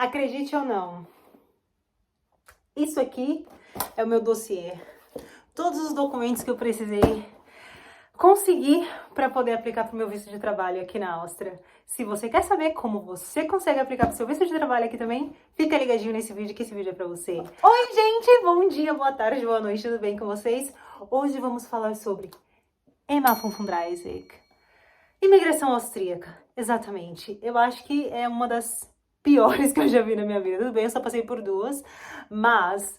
Acredite ou não, isso aqui é o meu dossiê. Todos os documentos que eu precisei conseguir para poder aplicar para o meu visto de trabalho aqui na Áustria. Se você quer saber como você consegue aplicar para o seu visto de trabalho aqui também, fica ligadinho nesse vídeo, que esse vídeo é para você. Oi, gente! Bom dia, boa tarde, boa noite, tudo bem com vocês? Hoje vamos falar sobre Einwanderung, imigração austríaca. Exatamente. Eu acho que é uma das piores que eu já vi na minha vida. Tudo bem, eu só passei por duas, mas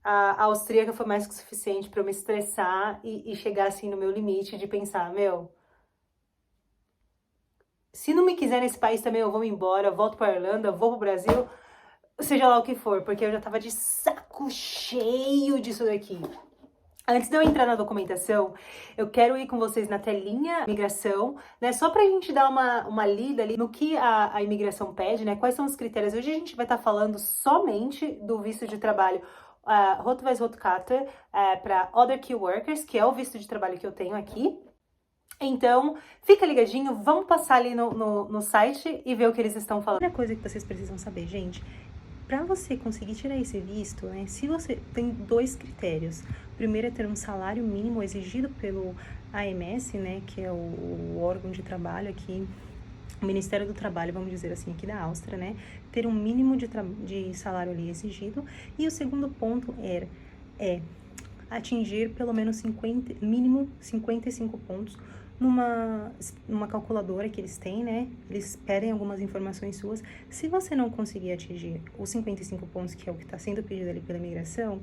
a austríaca foi mais que o suficiente para eu me estressar e chegar assim no meu limite de pensar, meu, se não me quiser nesse país também eu vou embora, volto para Irlanda, vou pro Brasil, seja lá o que for, porque eu já tava de saco cheio disso daqui. Antes de eu entrar na documentação, eu quero ir com vocês na telinha imigração, né? Só pra gente dar uma lida ali no que a imigração pede, né? Quais são os critérios. Hoje a gente vai estar falando somente do visto de trabalho Rotweisrotkarte para Other Key Workers, que é o visto de trabalho que eu tenho aqui. Então, fica ligadinho, vamos passar ali no site e ver o que eles estão falando. A primeira coisa que vocês precisam saber, gente, para você conseguir tirar esse visto, né, se você tem dois critérios. O primeiro é ter um salário mínimo exigido pelo AMS, né, que é o órgão de trabalho aqui, o Ministério do Trabalho, vamos dizer assim, aqui da Áustria, né, ter um mínimo de salário ali exigido. E o segundo ponto é atingir pelo menos mínimo 55 pontos numa calculadora que eles têm, né? Eles pedem algumas informações suas. Se você não conseguir atingir os 55 pontos, que é o que está sendo pedido ali pela imigração,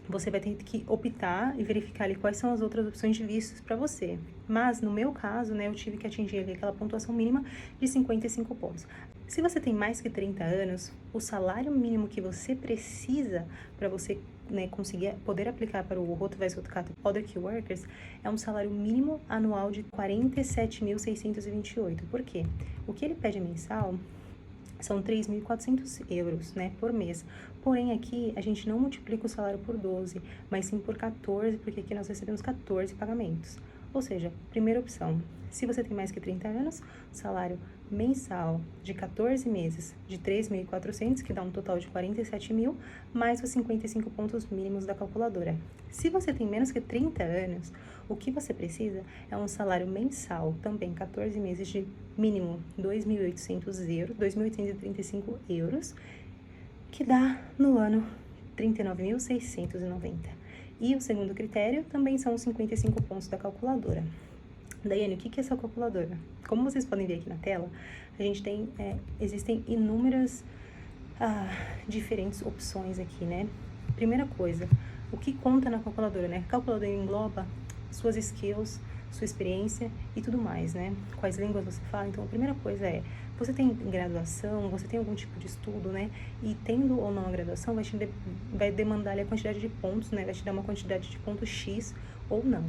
você vai ter que optar e verificar ali quais são as outras opções de vistos para você. Mas, no meu caso, né, eu tive que atingir ali aquela pontuação mínima de 55 pontos. Se você tem mais que 30 anos, o salário mínimo que você precisa para você, né, conseguir poder aplicar para o Rotweisrotkarte Other Key Workers é um salário mínimo anual de 47.628. Por quê? O que ele pede mensal são 3.400 euros, né, por mês. Porém, aqui a gente não multiplica o salário por 12, mas sim por 14, porque aqui nós recebemos 14 pagamentos. Ou seja, primeira opção, se você tem mais que 30 anos, salário mensal de 14 meses de 3.400, que dá um total de 47.000, mais os 55 pontos mínimos da calculadora. Se você tem menos que 30 anos, o que você precisa é um salário mensal, também 14 meses de mínimo 2.800 euros, 2.835 euros, que dá no ano 39.690. E o segundo critério também são os 55 pontos da calculadora. Daiane, o que é essa calculadora? Como vocês podem ver aqui na tela, a gente tem, existem inúmeras diferentes opções aqui, né? Primeira coisa, o que conta na calculadora, né? A calculadora engloba suas skills, sua experiência e tudo mais, né? Quais línguas você fala. Então, a primeira coisa é, você tem graduação, você tem algum tipo de estudo, né? E tendo ou não a graduação, vai demandar ali a quantidade de pontos, né? Vai te dar uma quantidade de pontos X ou não.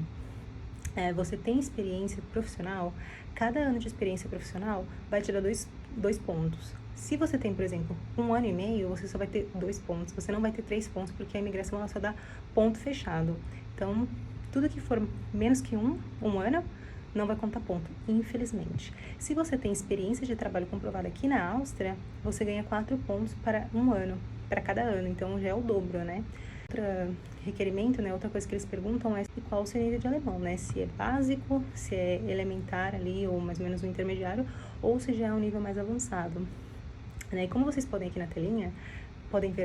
Você tem experiência profissional, cada ano de experiência profissional vai te dar dois pontos. Se você tem, por exemplo, 1 ano e meio, você só vai ter 2 pontos, você não vai ter 3 pontos, porque a imigração ela só dá ponto fechado. Então, tudo que for menos que um ano, não vai contar ponto, infelizmente. Se você tem experiência de trabalho comprovada aqui na Áustria, você ganha 4 pontos para 1 ano, para cada ano, então já é o dobro, né? Outro requerimento, né, outra coisa que eles perguntam é qual o seu nível de alemão, né, se é básico, se é elementar ali, ou mais ou menos um intermediário, ou se já é um nível mais avançado, né, e como vocês podem ver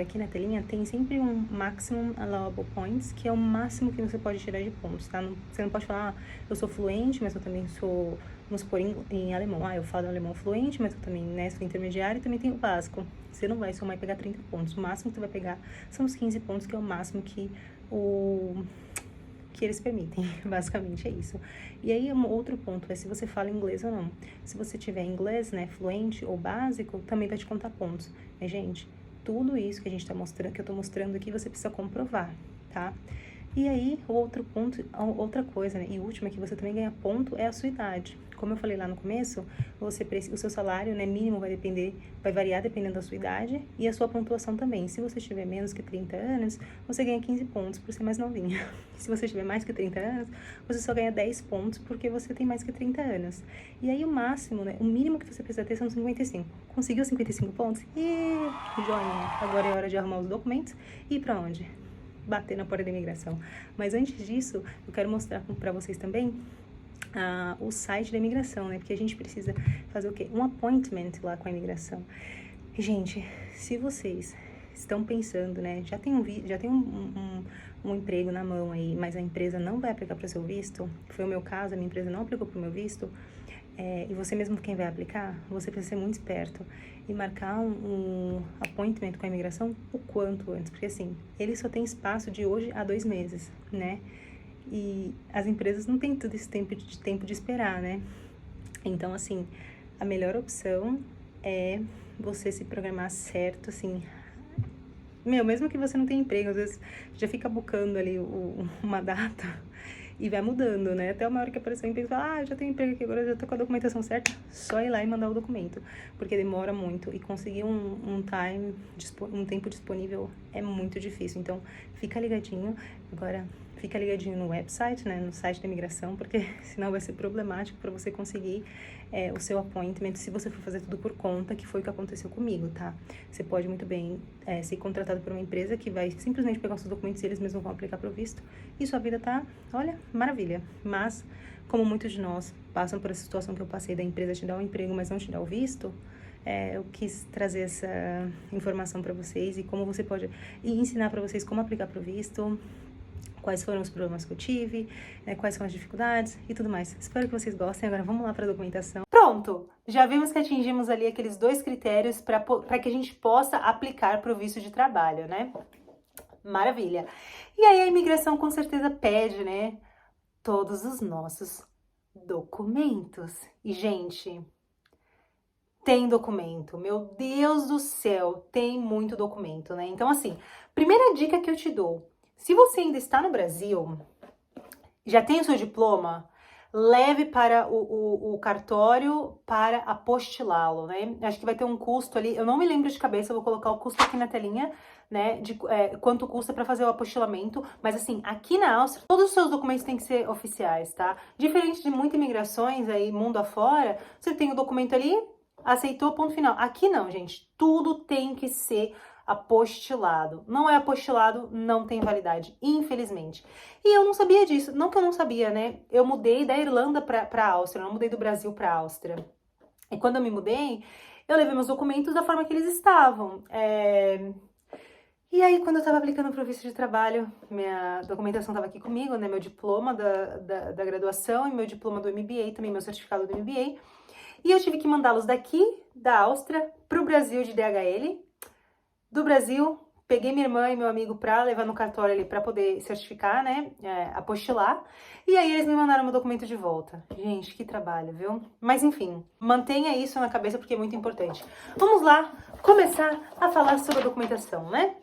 aqui na telinha, tem sempre um maximum allowable points, que é o máximo que você pode tirar de pontos, tá? Você não pode falar, eu sou fluente, mas eu também sou, vamos supor, em alemão. Eu falo alemão fluente, mas eu também, né, sou intermediário e também tenho o básico. Você não vai somar e pegar 30 pontos. O máximo que você vai pegar são os 15 pontos, que é o máximo que eles permitem, basicamente é isso. E aí, um outro ponto é se você fala inglês ou não. Se você tiver inglês, né, fluente ou básico, também vai te contar pontos. Mas, gente, tudo isso que a gente tá mostrando, que eu tô mostrando aqui, você precisa comprovar, tá? E aí, o outro ponto, outra coisa, né, e última, que você também ganha ponto, é a sua idade. Como eu falei lá no começo, o seu salário, né, mínimo vai variar dependendo da sua idade e a sua pontuação também. Se você tiver menos que 30 anos, você ganha 15 pontos por ser mais novinha. Se você tiver mais que 30 anos, você só ganha 10 pontos porque você tem mais que 30 anos. E aí o máximo, né, o mínimo que você precisa ter são 55. Conseguiu 55 pontos? E joinha. Agora é hora de arrumar os documentos e ir pra onde? Bater na porta da imigração. Mas antes disso, eu quero mostrar para vocês também o site da imigração, né? Porque a gente precisa fazer o quê? Um appointment lá com a imigração. Gente, se vocês estão pensando, né? Já tem um emprego na mão aí, mas a empresa não vai aplicar para o seu visto. Foi o meu caso, a minha empresa não aplicou para o meu visto. E você mesmo quem vai aplicar, você precisa ser muito esperto e marcar um appointment com a imigração o quanto antes. Porque assim, ele só tem espaço de hoje a 2 meses, né? E as empresas não têm todo esse tempo de esperar, né? Então, assim, a melhor opção é você se programar certo, assim. Mesmo que você não tenha emprego, às vezes já fica bucando ali uma data e vai mudando, né? Até uma hora que apareceu um emprego e fala, já tenho emprego aqui, agora já tô com a documentação certa, só ir lá e mandar o documento, porque demora muito e conseguir um tempo disponível é muito difícil. Então, fica ligadinho. Agora, fica ligadinho no website, né, no site da imigração, porque senão vai ser problemático para você conseguir o seu appointment, se você for fazer tudo por conta, que foi o que aconteceu comigo, tá? Você pode muito bem ser contratado por uma empresa que vai simplesmente pegar os seus documentos e eles mesmos vão aplicar para o visto, e sua vida tá, olha, maravilha. Mas, como muitos de nós passam por essa situação que eu passei, da empresa te dar um emprego, mas não te dar o visto, eu quis trazer essa informação para vocês e como você pode, e ensinar para vocês como aplicar para o visto, quais foram os problemas que eu tive, quais são as dificuldades e tudo mais. Espero que vocês gostem. Agora vamos lá para a documentação. Pronto! Já vimos que atingimos ali aqueles 2 critérios para que a gente possa aplicar para o visto de trabalho, né? Maravilha! E aí a imigração com certeza pede, né, todos os nossos documentos. E, gente, tem documento. Meu Deus do céu, tem muito documento, né? Então, assim, primeira dica que eu te dou, se você ainda está no Brasil, já tem o seu diploma, leve para o cartório para apostilá-lo, né? Acho que vai ter um custo ali, eu não me lembro de cabeça, eu vou colocar o custo aqui na telinha, né? De quanto custa para fazer o apostilamento, mas assim, aqui na Áustria, todos os seus documentos têm que ser oficiais, tá? Diferente de muitas imigrações aí, mundo afora, você tem o documento ali, aceitou, ponto final. Aqui não, gente, tudo tem que ser apostilado. Não é apostilado, não tem validade, infelizmente. E eu não sabia disso, não que eu não sabia, né? Eu mudei da Irlanda pra Áustria, não mudei do Brasil pra Áustria. E quando eu me mudei, eu levei meus documentos da forma que eles estavam. E aí, quando eu tava aplicando pro visto de trabalho, minha documentação tava aqui comigo, né? Meu diploma da graduação e meu diploma do MBA, também meu certificado do MBA. E eu tive que mandá-los daqui, da Áustria, pro Brasil de DHL. Do Brasil, peguei minha irmã e meu amigo pra levar no cartório ali pra poder certificar, né, apostilar. E aí eles me mandaram meu documento de volta. Gente, que trabalho, viu? Mas enfim, mantenha isso na cabeça porque é muito importante. Vamos lá começar a falar sobre a documentação, né?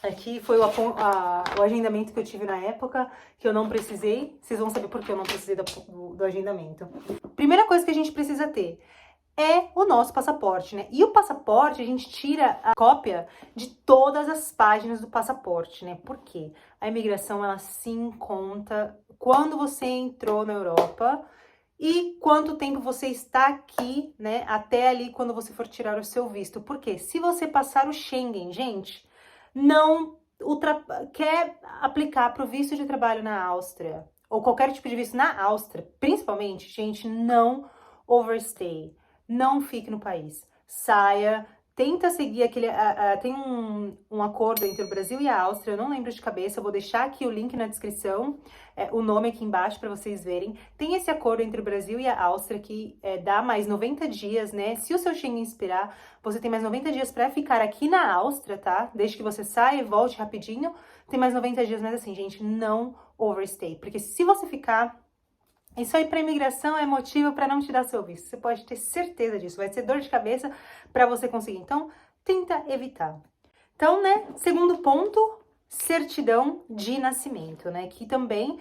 Aqui foi o agendamento que eu tive na época, que eu não precisei. Vocês vão saber por que eu não precisei do agendamento. Primeira coisa que a gente precisa ter é o nosso passaporte, né? E o passaporte, a gente tira a cópia de todas as páginas do passaporte, né? Por quê? A imigração, ela sim conta quando você entrou na Europa e quanto tempo você está aqui, né? Até ali quando você for tirar o seu visto. Por quê? Se você passar o Schengen, gente, não quer aplicar para o visto de trabalho na Áustria, ou qualquer tipo de visto na Áustria, principalmente, gente, não overstay. Não fique no país, saia, tenta seguir aquele, tem um acordo entre o Brasil e a Áustria, eu não lembro de cabeça, eu vou deixar aqui o link na descrição, o nome aqui embaixo para vocês verem. Tem esse acordo entre o Brasil e a Áustria que dá mais 90 dias, né? Se o seu Schengen expirar, você tem mais 90 dias para ficar aqui na Áustria, tá? Desde que você saia e volte rapidinho, tem mais 90 dias, mas assim, gente, não overstay, porque se você ficar... Isso aí para imigração é motivo para não te dar seu visto. Você pode ter certeza disso. Vai ser dor de cabeça para você conseguir. Então, tenta evitar. Então, né, segundo ponto, certidão de nascimento, né? Que também,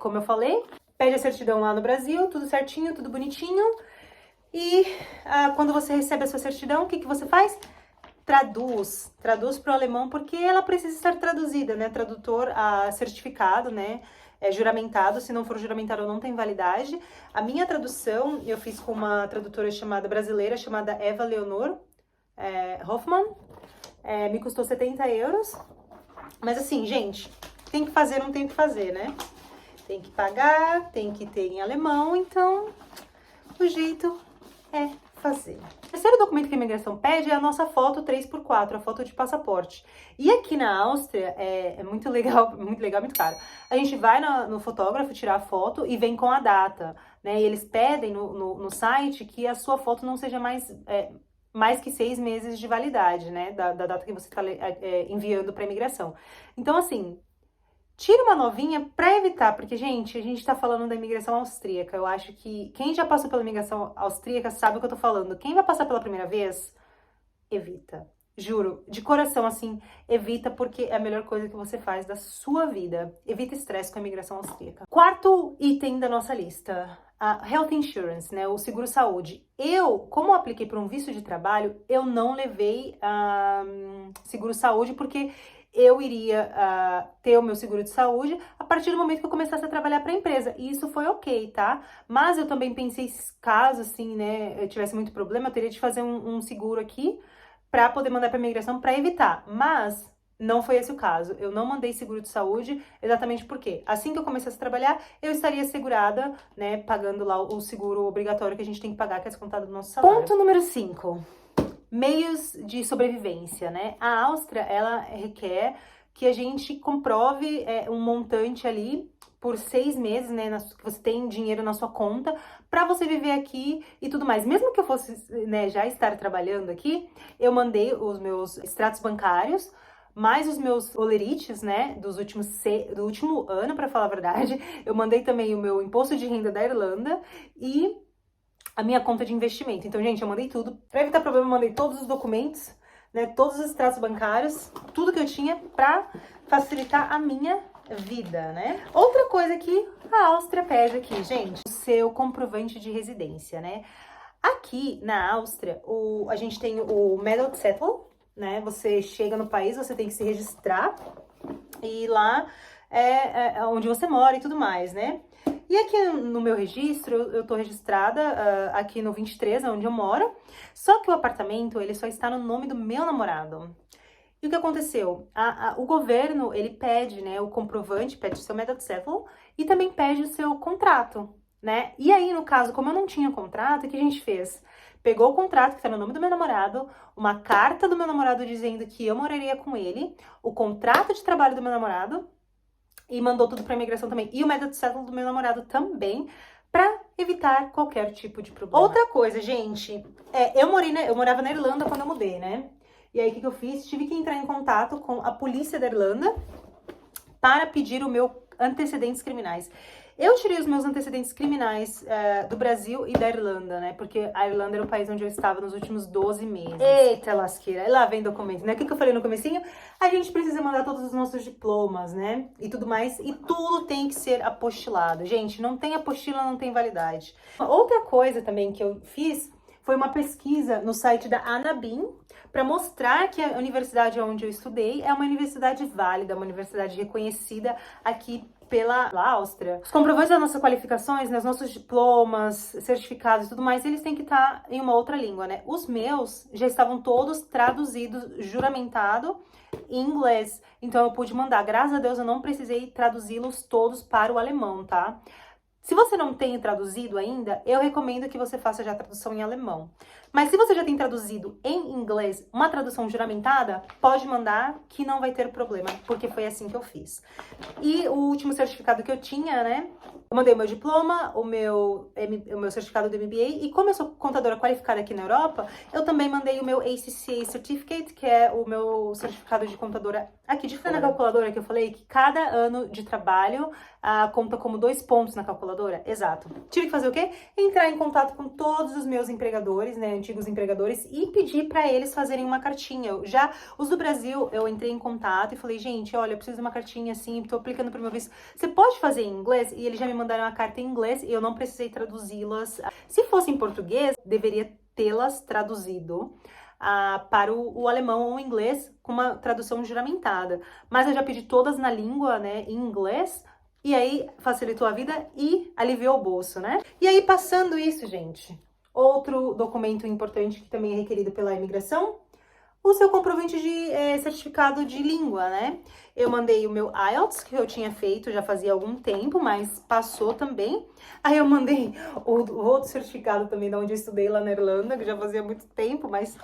como eu falei, pede a certidão lá no Brasil, tudo certinho, tudo bonitinho. E quando você recebe a sua certidão, o que você faz? Traduz para o alemão, porque ela precisa estar traduzida, né? Tradutor certificado, né? É juramentado, se não for juramentado não tem validade. A minha tradução eu fiz com uma tradutora brasileira chamada Eva Leonor Hoffman, me custou 70 euros, mas assim, gente, tem que fazer, não tem o que fazer, né? Tem que pagar, tem que ter em alemão, então o jeito é fazer. O terceiro documento que a imigração pede é a nossa foto 3x4, a foto de passaporte. E aqui na Áustria é muito legal, muito caro. A gente vai no fotógrafo tirar a foto e vem com a data, né? E eles pedem no site que a sua foto não seja mais que 6 meses de validade, né? Da data que você está enviando para a imigração. Então, assim, tira uma novinha para evitar, porque, gente, a gente tá falando da imigração austríaca. Eu acho que quem já passou pela imigração austríaca sabe o que eu tô falando. Quem vai passar pela primeira vez, evita. Juro, de coração, assim, evita, porque é a melhor coisa que você faz da sua vida. Evita estresse com a imigração austríaca. Quarto item da nossa lista, a Health Insurance, né, o seguro-saúde. Como eu apliquei para um visto de trabalho, eu não levei seguro-saúde, porque eu iria ter o meu seguro de saúde a partir do momento que eu começasse a trabalhar para a empresa. E isso foi ok, tá? Mas eu também pensei, caso, assim, né, eu tivesse muito problema, eu teria de fazer um seguro aqui para poder mandar para a imigração para evitar. Mas não foi esse o caso. Eu não mandei seguro de saúde exatamente porque assim que eu começasse a trabalhar, eu estaria segurada, né, pagando lá o seguro obrigatório que a gente tem que pagar, que é descontado do nosso salário. Ponto número 5. Meios de sobrevivência, né? A Áustria, ela requer que a gente comprove um montante ali por 6 meses, né? Que você tem dinheiro na sua conta para você viver aqui e tudo mais. Mesmo que eu fosse, né, já estar trabalhando aqui, eu mandei os meus extratos bancários, mais os meus olerites, né, do último ano, para falar a verdade. Eu mandei também o meu imposto de renda da Irlanda e a minha conta de investimento. Então, gente, eu mandei tudo. Pra evitar problema, eu mandei todos os documentos, né, todos os extratos bancários, tudo que eu tinha pra facilitar a minha vida, né? Outra coisa que a Áustria pede aqui, gente, o seu comprovante de residência, né? Aqui na Áustria, a gente tem o Meldezettel, né? Você chega no país, você tem que se registrar e lá é onde você mora e tudo mais, né? E aqui no meu registro, eu tô registrada aqui no 23, onde eu moro, só que o apartamento, ele só está no nome do meu namorado. E o que aconteceu? O governo, ele pede, né, o comprovante, pede o seu Meldezettel e também pede o seu contrato, né? E aí, no caso, como eu não tinha contrato, o que a gente fez? Pegou o contrato que está no nome do meu namorado, uma carta do meu namorado dizendo que eu moraria com ele, o contrato de trabalho do meu namorado, e mandou tudo pra imigração também. E o Meldezettel do meu namorado também, pra evitar qualquer tipo de problema. Outra coisa, gente, eu morava na Irlanda quando eu mudei, né? E aí, o que eu fiz? Tive que entrar em contato com a polícia da Irlanda para pedir o meu antecedentes criminais. Eu tirei os meus antecedentes criminais do Brasil e da Irlanda, né? Porque a Irlanda era o país onde eu estava nos últimos 12 meses. Eita lasqueira, lá vem documento, né? O que eu falei no comecinho? A gente precisa mandar todos os nossos diplomas, né? E tudo mais, e tudo tem que ser apostilado. Gente, não tem apostila, não tem validade. Outra coisa também que eu fiz foi uma pesquisa no site da Anabim, para mostrar que a universidade onde eu estudei é uma universidade válida, uma universidade reconhecida aqui pela Áustria. Os comprovantes das nossas qualificações, né, os nossos diplomas, certificados e tudo mais, eles têm que estar em uma outra língua, né? Os meus já estavam todos traduzidos, juramentado em inglês. Então eu pude mandar. Graças a Deus eu não precisei traduzi-los todos para o alemão, tá? Se você não tem traduzido ainda, eu recomendo que você faça já a tradução em alemão. Mas se você já tem traduzido em inglês, uma tradução juramentada, pode mandar que não vai ter problema, porque foi assim que eu fiz. E o último certificado que eu tinha, né? Eu mandei o meu diploma, o meu certificado do MBA, e como eu sou contadora qualificada aqui na Europa, eu também mandei o meu ACCA Certificate, que é o meu certificado de contadora aqui de fora. Na calculadora que eu falei que cada ano de trabalho conta como 2 pontos na calculadora? Exato. Tive que fazer o quê? Entrar em contato com todos os meus empregadores, né, antigos empregadores e pedi para eles fazerem uma cartinha. Os do Brasil, eu entrei em contato e falei, gente, olha, eu preciso de uma cartinha assim, tô aplicando pro meu visto. Você pode fazer em inglês? E eles já me mandaram a carta em inglês e eu não precisei traduzi-las. Se fosse em português, deveria tê-las traduzido para o alemão ou o inglês com uma tradução juramentada. Mas eu já pedi todas na língua, né, em inglês, e aí facilitou a vida e aliviou o bolso, né? E aí, passando isso, gente, outro documento importante que também é requerido pela imigração, o seu comprovante de certificado de língua, né? Eu mandei o meu IELTS, que eu tinha feito já fazia algum tempo, mas passou também. Aí eu mandei o outro certificado também, da onde eu estudei lá na Irlanda, que já fazia muito tempo, mas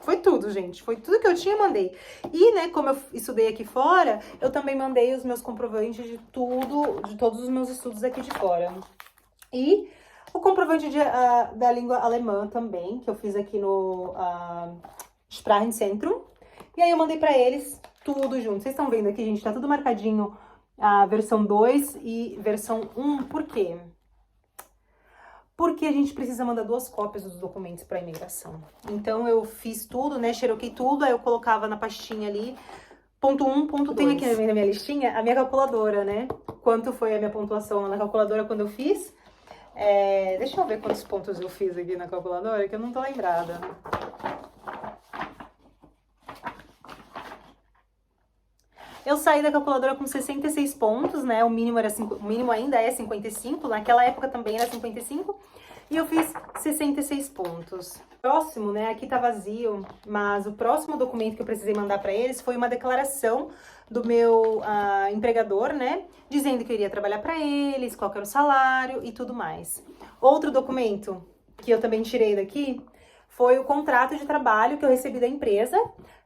foi tudo, gente. Foi tudo que eu tinha, mandei. E, né, como eu estudei aqui fora, eu também mandei os meus comprovantes de tudo, de todos os meus estudos aqui de fora. E o comprovante da língua alemã também, que eu fiz aqui no Sprachenzentrum. E aí eu mandei pra eles tudo junto. Vocês estão vendo aqui, gente, tá tudo marcadinho, a versão 2 e versão 1. Por quê? Porque a gente precisa mandar 2 cópias dos documentos para a imigração. Então, eu fiz tudo, né, xeroquei tudo, aí eu colocava na pastinha ali, ponto 1, ponto 2. Tem aqui na minha listinha a minha calculadora, né, quanto foi a minha pontuação na calculadora quando eu fiz. Deixa eu ver quantos pontos eu fiz aqui na calculadora, que eu não tô lembrada. Eu saí da calculadora com 66 pontos, né? O mínimo ainda é 55, naquela época também era 55. E eu fiz 66 pontos. Próximo, né? Aqui tá vazio, mas o próximo documento que eu precisei mandar para eles foi uma declaração do meu empregador, né? Dizendo que eu iria trabalhar para eles, qual que era o salário e tudo mais. Outro documento que eu também tirei daqui foi o contrato de trabalho que eu recebi da empresa,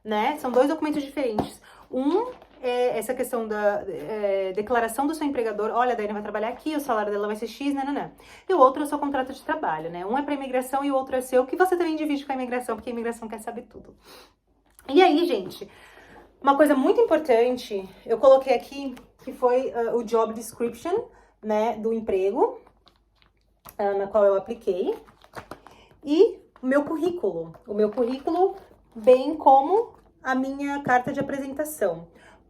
né? São 2 documentos diferentes. Essa questão da declaração do seu empregador, olha, a Daiane vai trabalhar aqui, o salário dela vai ser X, né. E o outro é o seu contrato de trabalho, né? Um é para imigração e o outro é seu, que você também divide com a imigração, porque a imigração quer saber tudo. E aí, gente, uma coisa muito importante, eu coloquei aqui, que foi o job description, né, do emprego, na qual eu apliquei, e o meu currículo, bem como a minha carta de apresentação.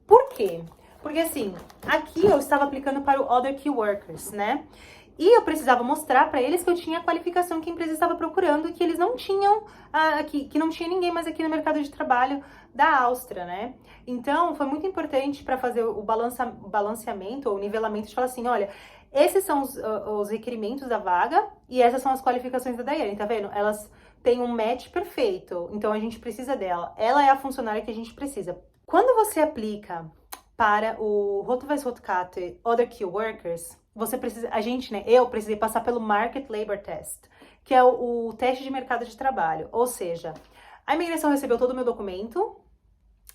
Por quê? Porque assim, aqui eu estava aplicando para o Other Key Workers, né? E eu precisava mostrar para eles que eu tinha a qualificação que a empresa estava procurando e que eles não tinham, que não tinha ninguém mais aqui no mercado de trabalho da Áustria, né? Então, foi muito importante para fazer o balanceamento ou nivelamento de falar assim, olha, esses são os requerimentos da vaga e essas são as qualificações da Daiane, tá vendo? Elas têm um match perfeito, então a gente precisa dela. Ela é a funcionária que a gente precisa. Quando você aplica para o Rotweisrotkarte Other Key Workers, você precisa, eu precisei passar pelo Market Labor Test, que é o teste de mercado de trabalho. Ou seja, a imigração recebeu todo o meu documento,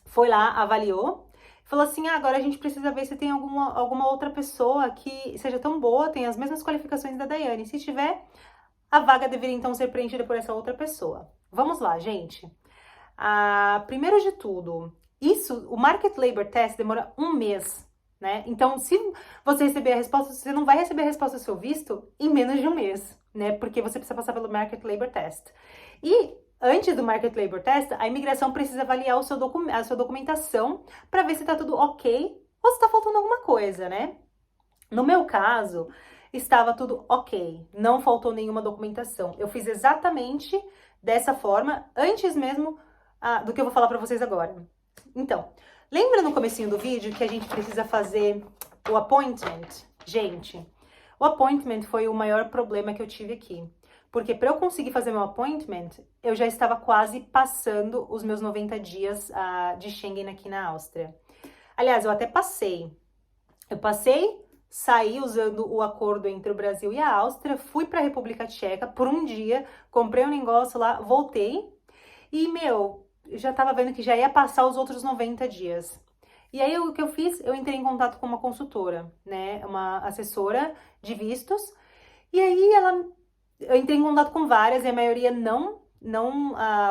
foi lá, avaliou, falou assim, agora a gente precisa ver se tem alguma outra pessoa que seja tão boa, tem as mesmas qualificações da Daiane. Se tiver, a vaga deveria então ser preenchida por essa outra pessoa. Vamos lá, gente. Primeiro de tudo, o Market Labor Test demora 1 mês, né? Então, se você receber a resposta, você não vai receber a resposta do seu visto em menos de 1 mês, né? Porque você precisa passar pelo Market Labor Test. E antes do Market Labor Test, a imigração precisa avaliar a sua documentação para ver se tá tudo ok ou se tá faltando alguma coisa, né? No meu caso, estava tudo ok, não faltou nenhuma documentação. Eu fiz exatamente dessa forma, antes mesmo do que eu vou falar para vocês agora. Então, lembra no comecinho do vídeo que a gente precisa fazer o appointment? Gente, o appointment foi o maior problema que eu tive aqui. Porque para eu conseguir fazer meu appointment, eu já estava quase passando os meus 90 dias de Schengen aqui na Áustria. Aliás, eu até passei. Saí usando o acordo entre o Brasil e a Áustria, fui para a República Tcheca por um dia, comprei um negócio lá, voltei e, já tava vendo que já ia passar os outros 90 dias. E aí, o que eu fiz? Eu entrei em contato com uma consultora, né? Uma assessora de vistos. E aí, eu entrei em contato com várias e a maioria não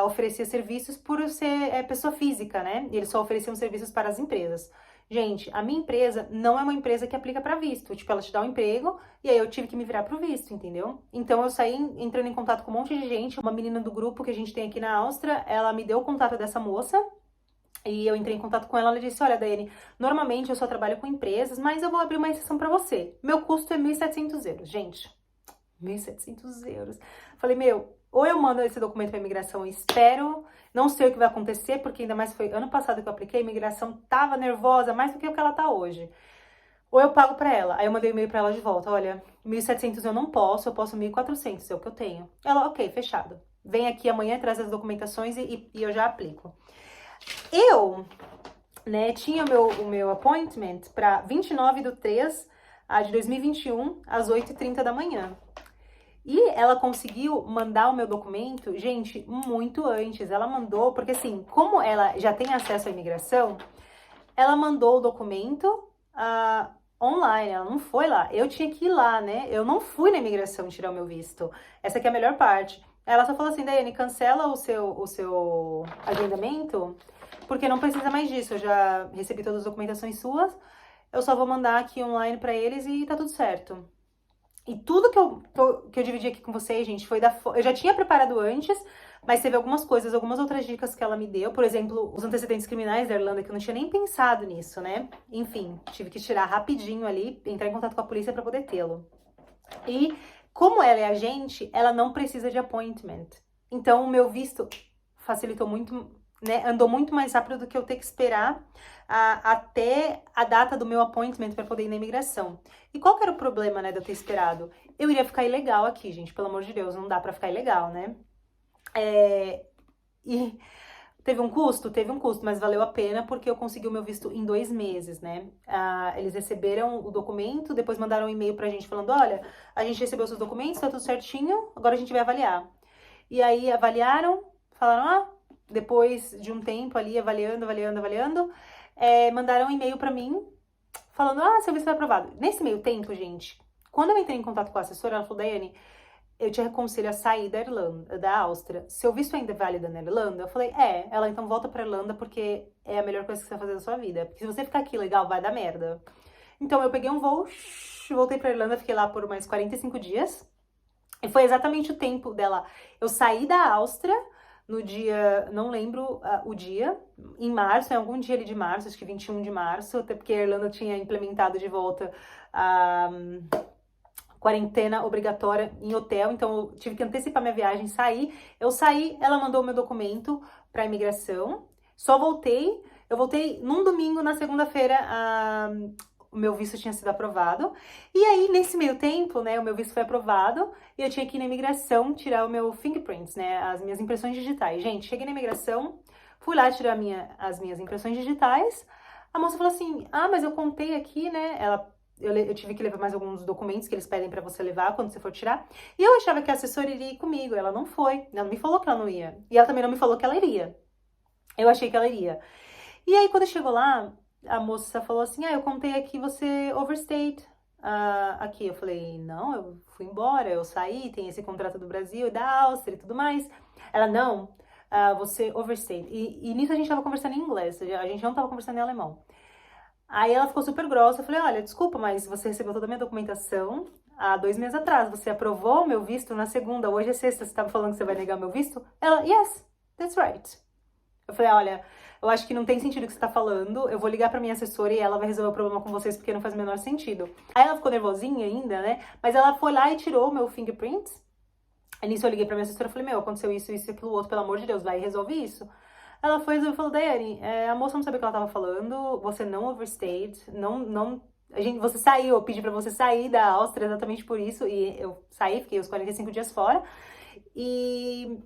oferecia serviços por ser pessoa física, né? E eles só ofereciam serviços para as empresas. Gente, a minha empresa não é uma empresa que aplica para visto. Tipo, ela te dá um emprego e aí eu tive que me virar pro visto, entendeu? Então eu saí entrando em contato com um monte de gente. Uma menina do grupo que a gente tem aqui na Áustria, ela me deu o contato dessa moça. E eu entrei em contato com ela, ela disse, olha, Daiane, normalmente eu só trabalho com empresas, mas eu vou abrir uma exceção para você. Meu custo é 1.700 euros, gente. 1.700 euros. Falei, meu, ou eu mando esse documento para imigração e espero, não sei o que vai acontecer, porque ainda mais foi ano passado que eu apliquei, a imigração tava nervosa, mais do que o que ela tá hoje. Ou eu pago para ela. Aí eu mandei um e-mail para ela de volta, olha, 1.700 eu não posso, eu posso 1.400, é o que eu tenho. Ela, ok, fechado. Vem aqui amanhã, traz as documentações e eu já aplico. Eu, né, tinha o meu appointment para 29/3 de 2021, às 8h30 da manhã. E ela conseguiu mandar o meu documento, gente, muito antes. Ela mandou, porque assim, como ela já tem acesso à imigração, ela mandou o documento online, ela não foi lá. Eu tinha que ir lá, né? Eu não fui na imigração tirar o meu visto. Essa aqui é a melhor parte. Ela só falou assim, Daiane, cancela o seu agendamento, porque não precisa mais disso. Eu já recebi todas as documentações suas, eu só vou mandar aqui online pra eles e tá tudo certo. E tudo que eu dividi aqui com vocês, gente, foi eu já tinha preparado antes, mas teve algumas coisas, algumas outras dicas que ela me deu. Por exemplo, os antecedentes criminais da Irlanda, que eu não tinha nem pensado nisso, né? Enfim, tive que tirar rapidinho ali, entrar em contato com a polícia pra poder tê-lo. E como ela é agente, ela não precisa de appointment. Então, o meu visto facilitou muito, né? Andou muito mais rápido do que eu ter que esperar até a data do meu appointment para poder ir na imigração. E qual que era o problema, né, de eu ter esperado? Eu iria ficar ilegal aqui, gente, pelo amor de Deus, não dá pra ficar ilegal, né? E teve um custo, mas valeu a pena porque eu consegui o meu visto em 2 meses, né? Eles receberam o documento, depois mandaram um e-mail pra gente falando, olha, a gente recebeu seus documentos, tá tudo certinho, agora a gente vai avaliar. E aí avaliaram, falaram, depois de um tempo ali, avaliando, mandaram um e-mail pra mim, falando, seu visto foi aprovado. Nesse meio tempo, gente, quando eu entrei em contato com a assessora, ela falou, Daiane, eu te aconselho a sair da Irlanda, da Áustria. Seu visto ainda é válido na Irlanda? Eu falei, ela então volta pra Irlanda porque é a melhor coisa que você vai fazer da sua vida. Porque se você ficar aqui legal, vai dar merda. Então eu peguei um voo, voltei pra Irlanda, fiquei lá por mais 45 dias. E foi exatamente o tempo dela. Eu saí da Áustria no dia, não lembro o dia, em março, em algum dia ali de março, acho que 21 de março, até porque a Irlanda tinha implementado de volta a quarentena obrigatória em hotel, então eu tive que antecipar minha viagem, sair. Eu saí, ela mandou o meu documento para imigração, eu voltei num domingo, na segunda-feira, o meu visto tinha sido aprovado. E aí, nesse meio tempo, né, o meu visto foi aprovado e eu tinha que ir na imigração tirar o meu fingerprints, né, as minhas impressões digitais. Gente, cheguei na imigração, fui lá tirar as minhas impressões digitais. A moça falou assim, mas eu contei aqui, né, eu tive que levar mais alguns documentos que eles pedem pra você levar quando você for tirar. E eu achava que a assessora iria ir comigo. Ela não foi. Ela me falou que ela não ia. E ela também não me falou que ela iria. Eu achei que ela iria. E aí, quando chegou lá, a moça falou assim, eu contei aqui, você overstayed aqui. Eu falei, não, eu fui embora, eu saí, tem esse contrato do Brasil e da Áustria e tudo mais. Ela, não, você overstayed. E nisso a gente tava conversando em inglês, a gente não tava conversando em alemão. Aí ela ficou super grossa, eu falei, olha, desculpa, mas você recebeu toda a minha documentação há 2 meses atrás, você aprovou o meu visto na segunda, hoje é sexta, você tá me falando que você vai negar meu visto? Ela, yes, that's right. Eu falei, olha, eu acho que não tem sentido o que você tá falando, eu vou ligar pra minha assessora e ela vai resolver o problema com vocês porque não faz o menor sentido. Aí ela ficou nervosinha ainda, né, mas ela foi lá e tirou o meu fingerprint. Aí nisso eu liguei pra minha assessora e falei, aconteceu isso, isso e aquilo outro, pelo amor de Deus, vai e resolve isso. Ela foi e falou, Daiane, a moça não sabia o que ela tava falando, você não overstayed, você saiu, eu pedi pra você sair da Áustria exatamente por isso, e eu saí, fiquei os 45 dias fora, e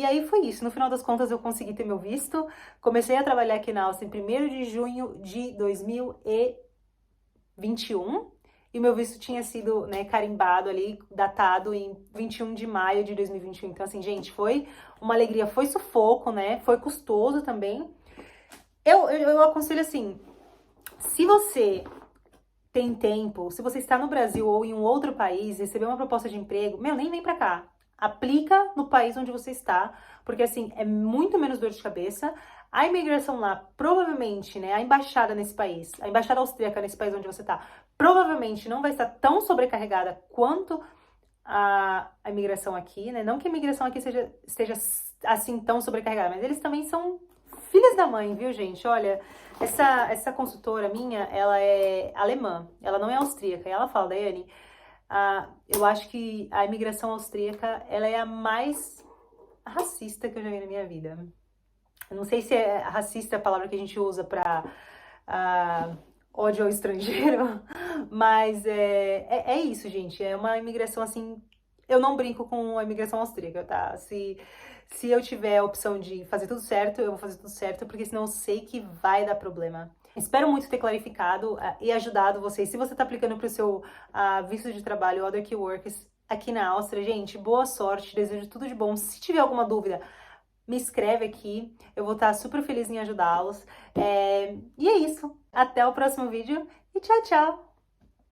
aí foi isso, no final das contas eu consegui ter meu visto, comecei a trabalhar aqui na Áustria em 1º de junho de 2021, e o meu visto tinha sido, né, carimbado ali, datado em 21 de maio de 2021. Então, assim, gente, foi uma alegria, foi sufoco, né? Foi custoso também. Eu aconselho assim, se você tem tempo, se você está no Brasil ou em um outro país, receber uma proposta de emprego, nem vem pra cá. Aplica no país onde você está, porque assim, é muito menos dor de cabeça. A imigração lá, provavelmente, né, a embaixada nesse país, a embaixada austríaca nesse país onde você tá, provavelmente não vai estar tão sobrecarregada quanto a imigração aqui, né? Não que a imigração aqui esteja assim tão sobrecarregada, mas eles também são filhas da mãe, viu, gente? Olha, essa consultora minha, ela é alemã, ela não é austríaca, e ela fala, Daiane, eu acho que a imigração austríaca, ela é a mais racista que eu já vi na minha vida. Eu não sei se é racista a palavra que a gente usa pra ódio ao estrangeiro, mas é isso, gente. É uma imigração assim. Eu não brinco com a imigração austríaca, tá? Se eu tiver a opção de fazer tudo certo, eu vou fazer tudo certo, porque senão eu sei que vai dar problema. Espero muito ter clarificado e ajudado vocês. Se você está aplicando para o seu visto de trabalho, Other Key Workers, aqui na Áustria, gente, boa sorte, desejo tudo de bom. Se tiver alguma dúvida, me escreve aqui, eu vou estar super feliz em ajudá-los. E é isso. Até o próximo vídeo e tchau, tchau!